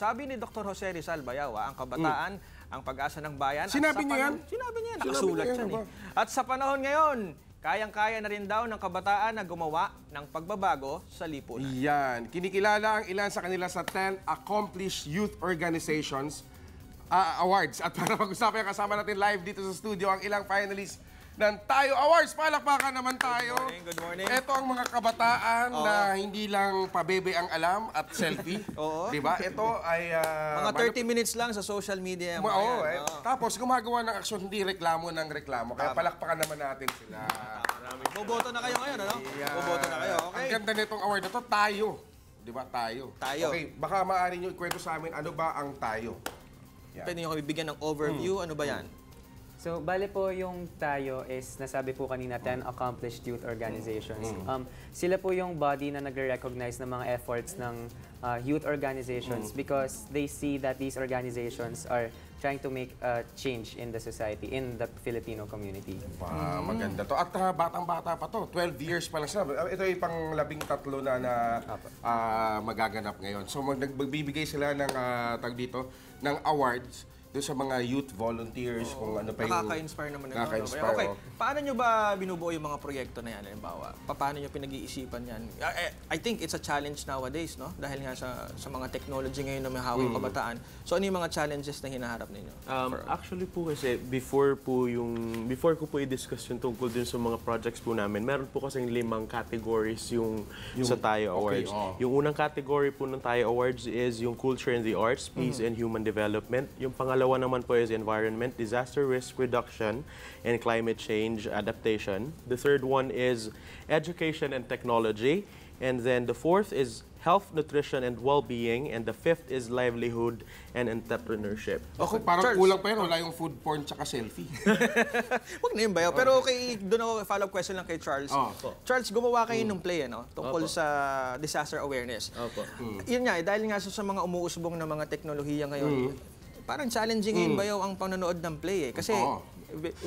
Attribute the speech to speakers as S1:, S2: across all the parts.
S1: Sabi ni Dr. Jose Rizal Bayawa, ang kabataan, ang pag-asa ng bayan.
S2: Sinabi niya yan?
S1: Sinabi niya, nakasulat yan eh. At sa panahon ngayon, kayang-kaya na rin daw ng kabataan na gumawa ng pagbabago sa lipunan.
S2: Yan. Kinikilala ang ilan sa kanila sa 10 Accomplished Youth Organizations Awards. At para pag-usapan, kasama natin live dito sa studio ang ilang finalists ng Tayo Awards. Palakpakan naman tayo.
S1: Good morning.
S2: Ito ang mga kabataan na hindi lang pabebe ang alam at selfie.
S1: Oo.
S2: Diba? Ito ay...
S1: mga 30 minutes lang sa social media.
S2: Oo, Tapos gumagawa ng aksyon, hindi reklamo ng reklamo. Kaya palakpakan naman natin sila.
S1: Boboto na kayo ngayon, ano? Boboto na kayo, okay?
S2: Ang ganda nitong award na to, Tayo. Diba? Tayo.
S1: Tayo.
S2: Okay, baka maaari nyo ikwento sa amin, ano ba ang Tayo? Yan.
S1: Pwede nyo kami bigyan ng overview. Ano ba yan?
S3: So, bale po yung tayo is, nasabi po kanina, 10 Accomplished Youth Organizations. Sila po yung body na nagre-recognize ng mga efforts ng youth organizations because they see that these organizations are trying to make a change in the society, in the Filipino community.
S2: Wow, maganda to. At batang-bata pa to, 12 years pa lang sila. Ito ay pang 13 na magaganap ngayon. So, nagbibigay sila ng, tag dito, ng awards doon sa mga youth volunteers, kung ano pa yung...
S1: Nakaka-inspire naman.
S2: Nakaka-inspire,
S1: Okay. Paano nyo ba binubuo yung mga proyekto na yan? Halimbawa, paano nyo pinag-iisipan yan? I think it's a challenge nowadays, no? Dahil nga sa mga technology ngayon na may hawak yung kabataan. So, ano yung mga challenges na hinaharap ninyo?
S4: Actually po kasi, before ko po i-discuss yung tungkol dun sa mga projects po namin, meron po kasing 5 categories yung sa Tayo Awards.
S2: Okay,
S4: Yung unang category po ng Tayo Awards is yung Culture and the Arts, Peace and Human Development. Yung pangalawa naman po is Environment, Disaster Risk Reduction, and Climate Change Adaptation. The third one is Education and Technology. And then the fourth is Health, Nutrition, and Well-Being. And the fifth is Livelihood and Entrepreneurship.
S2: Okay, parang kulang pa yun. Wala yung food porn tsaka selfie.
S1: Huwag na yun ba yun? Pero doon ako follow-up question lang kay Charles. Charles, gumawa kayo ng play, ano? Tungkol sa disaster awareness. Yun nga, dahil nga sa mga umuusbong na mga teknolohiya ngayon, parang challenging ngayon ba yung ang panonood ng play eh? Kasi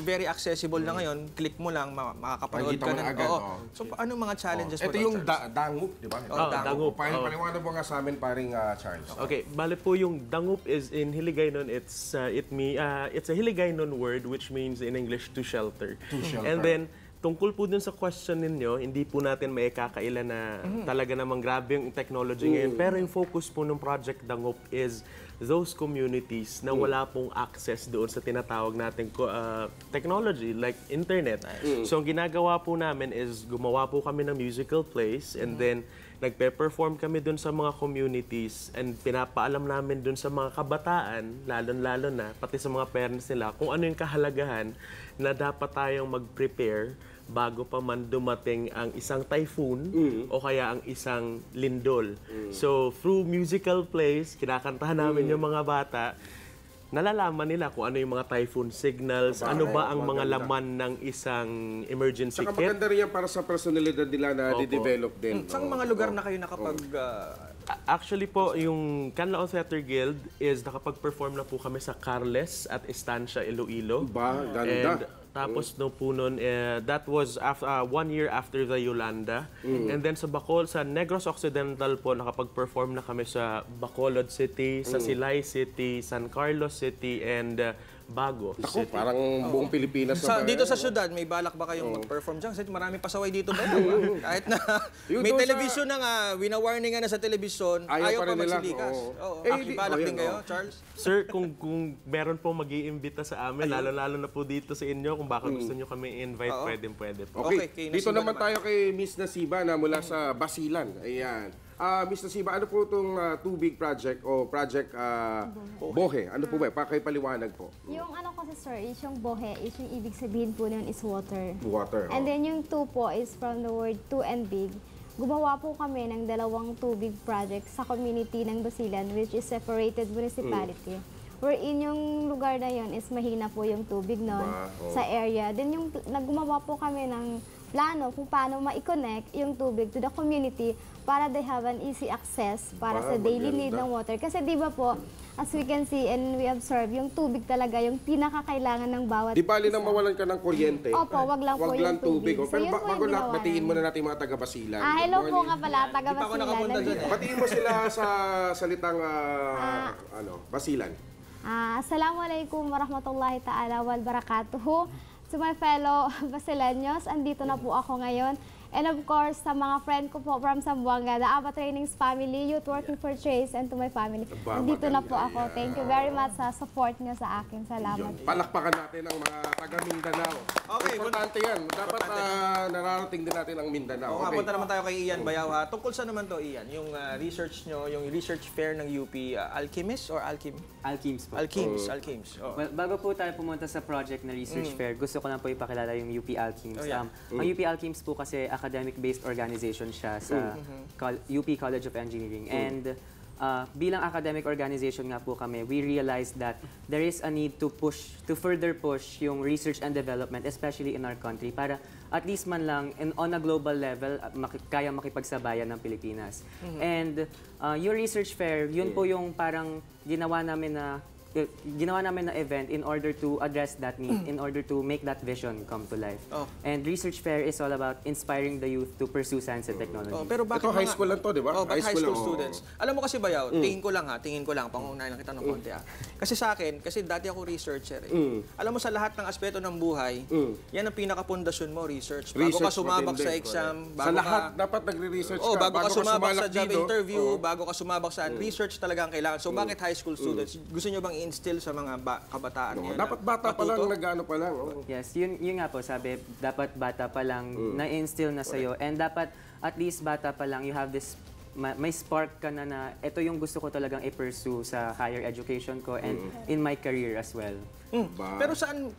S1: very accessible na ngayon, click mo lang, makakapanood ka na.
S2: Agad,
S1: So, anong mga challenges mo?
S2: Ito yung dangup, di ba?
S4: Dangup.
S2: Paliwanag mo nga sa amin, paring Charles.
S4: Okay, bale po yung dangup is in Hiligaynon, it's a Hiligaynon word which means in English to shelter. And then tungkol po dun sa question ninyo, hindi po natin maikakaila na talaga namang grabe yung technology ngayon. Pero yung focus po ng Project Dangup is those communities na wala pong access doon sa tinatawag nating technology like internet. So ang ginagawa po namin is gumawa po kami ng musical plays and then nagpe-perform kami doon sa mga communities and pinapaalam namin doon sa mga kabataan, lalo-lalo na, pati sa mga parents nila, kung ano yung kahalagahan na dapat tayong mag-prepare bago pa man dumating ang isang typhoon o kaya ang isang lindol. So, through musical plays, kinakantahan namin yung mga bata, nalalaman nila kung ano yung mga typhoon signals, ano ba ang mga laman ng isang emergency
S2: Saka
S4: kit.
S2: maganda rin yan para sa personalidad nila na di-develop din.
S1: Saan mga lugar na kayo nakapag...
S4: Actually po, yung Canlaon Theater Guild is nakapag-perform na po kami sa Carles at Estancia, Iloilo.
S2: Ba, ganda.
S4: And tapos no po nun, that was after, 1 year after the Yolanda. And then sa sa Negros Occidental po, nakapag-perform na kami sa Bacolod City, sa Silay City, San Carlos City, and Bago
S2: Ako,
S4: City.
S2: parang buong Pilipinas na.
S1: Dito sa syudad, may balak ba kayong mag-perform dyan? Kasi marami pasaway dito ba? Kahit na may television na nga, winawarning nga na sa television, ayaw pa magsilikas. Balak din kayo, Charles?
S4: Sir, kung meron po mag-iimbita sa amin, lalo-lalo na po dito sa inyo, kung baka gusto nyo kami invite, pwede po.
S2: Okay, dito naman tayo kay Miss Nasiba na mula sa Basilan. Ayan. Miss Nasiba, ano po itong tubig project o project Bohe? Ano po ba? Pakipaliwanag po.
S5: Yung ano kasi sir, is yung Bohe, is yung ibig sabihin po nun is water.
S2: Water.
S5: And then yung two po is from the word two and big. Gumawa po kami ng 2 tubig projects sa community ng Basilan, which is separated municipality. Wherein yung lugar na yun is mahina po yung tubig nun sa area. Then yung naggumawa po kami ng plano kung paano ma-connect yung tubig to the community para they have an easy access para sa daily need ng water. Kasi di ba po, as we can see and we observe, yung tubig talaga yung pinakakailangan ng bawat
S2: Di bali na mawalan ka ng kuryente.
S5: Opo, wag lang po yung tubig.
S2: Oh.
S5: So,
S2: Pero
S5: yun po yung
S2: bago lahat,
S5: ginawa
S2: batiin
S5: namin.
S2: muna natin yung mga taga-Basilan.
S5: Hello po nga pala,
S1: Di pa ako
S5: taga-Basilan.
S1: nakapunta dyan eh.
S2: Batiin mo sila sa salitang Basilan.
S5: Assalamualaikum warahmatullahi ta'ala wal barakatuhu. To my fellow Basileños, andito na po ako ngayon. And of course, sa mga friend ko po from Zamboanga, the ABA Trainings family, Youth Working for Trace, and to my family. Andito na po ako. Thank you very much sa support niyo sa akin. Salamat.
S2: Palakpakan natin ang mga taga-Mindanao.
S1: Okay,
S2: Importante yan. Dapat nararating din natin ang Mindanao.
S1: Oo, punta naman tayo kay Ian Bayaw. Tungkol sa naman to, Ian, yung research nyo, yung research fair ng UP, Alchemist or Alchem?
S3: Alchems po.
S1: Alchems. Oh.
S3: Well, bago po tayo pumunta sa project na research fair, gusto ko lang po ipakilala yung UP Alchems.
S1: Oh, yeah.
S3: Ang UP Alchems po kasi academic-based organization siya sa UP College of Engineering. And bilang academic organization nga po kami, we realized that there is a need to further push yung research and development, especially in our country, para at least man lang on a global level, kaya makipagsabayan ng Pilipinas. And yung research fair, yun po yung parang ginawa namin na event in order to address that need, in order to make that vision come to life.
S1: Oh.
S3: And research fair is all about inspiring the youth to pursue science and technology.
S1: Oh, pero bakit
S2: Ito high school lang to, di ba?
S1: Oh, high school
S2: lang,
S1: students. Alam mo kasi Bayaw, tingin ko lang, pangunahin lang kita ng konti Kasi sa akin, kasi dati ako researcher Alam mo sa lahat ng aspeto ng buhay, yan ang pinakapundasyon mo, research. Bago ka sumabak sa exam,
S2: sa lahat, dapat nagre-research ka.
S1: bago ka sumabak sa
S2: sumalak
S1: job
S2: dito.
S1: interview, bago ka sumabak sa research talaga ang kailangan. So bakit high school students? Gusto nyo bang i-instill sa mga kabataan ngayon?
S2: Dapat bata pa lang, nag-ano pa lang.
S3: Yes, yun nga po, sabi, dapat bata pa lang na-instill na sa'yo. And dapat at least bata pa lang, you have this, may spark ka na ito yung gusto ko talagang i-pursue sa higher education ko and in my career as well.
S1: Pero saan,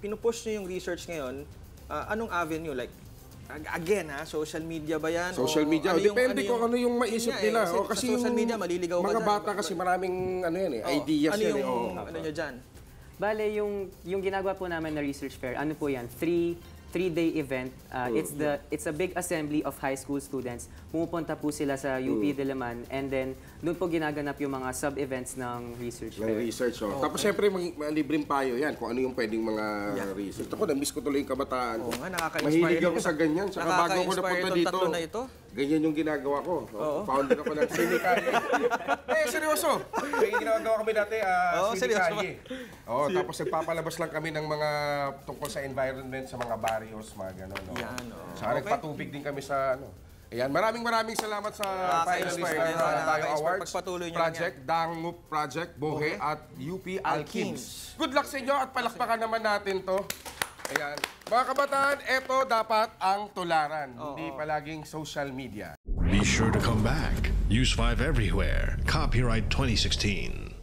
S1: pinupush nyo yung research ngayon, anong avenue? Like, again social media ba yan?
S2: Social media, depende kung ano yung maisip nila.
S1: Kasi social media, maliligaw ka
S2: mga
S1: dyan.
S2: bata kasi maraming ideas
S1: ano
S2: yan.
S1: Ano nyo dyan?
S3: Bale, yung ginagawa po namin na research fair, ano po yan? Three-day event. It's a big assembly of high school students. Pumupunta po sila sa UP Diliman and then doon po ginaganap yung mga sub-events ng research fair.
S2: Tapos syempre, libreng payo yan kung ano yung pwedeng mga research. Ako, na-miss ko tuloy yung kabataan.
S1: Oo nga, nakaka-inspire.
S2: Mahilig ako sa ganyan. Saka bago ako napunta dito,
S1: tatlo na ito.
S2: ganyan yung ginagawa ko. Founder ako ng Sinikali. Seryoso! May ginagawa kami dati, Sinikali. Tapos nagpapalabas lang kami ng mga tungkol sa environment, sa mga barrios, mga gano'n. Saka nagpatubig din kami sa Ayan, maraming salamat sa finalist ng Tayo Awards Project, Dangup Project, Bohe at UP Alchems. Good luck sa inyo at palakpakan naman natin to. Ayan. Mga kabataan, eto dapat ang tularan, hindi palaging social media.
S6: Be sure to come back. Use 5 everywhere. Copyright 2016.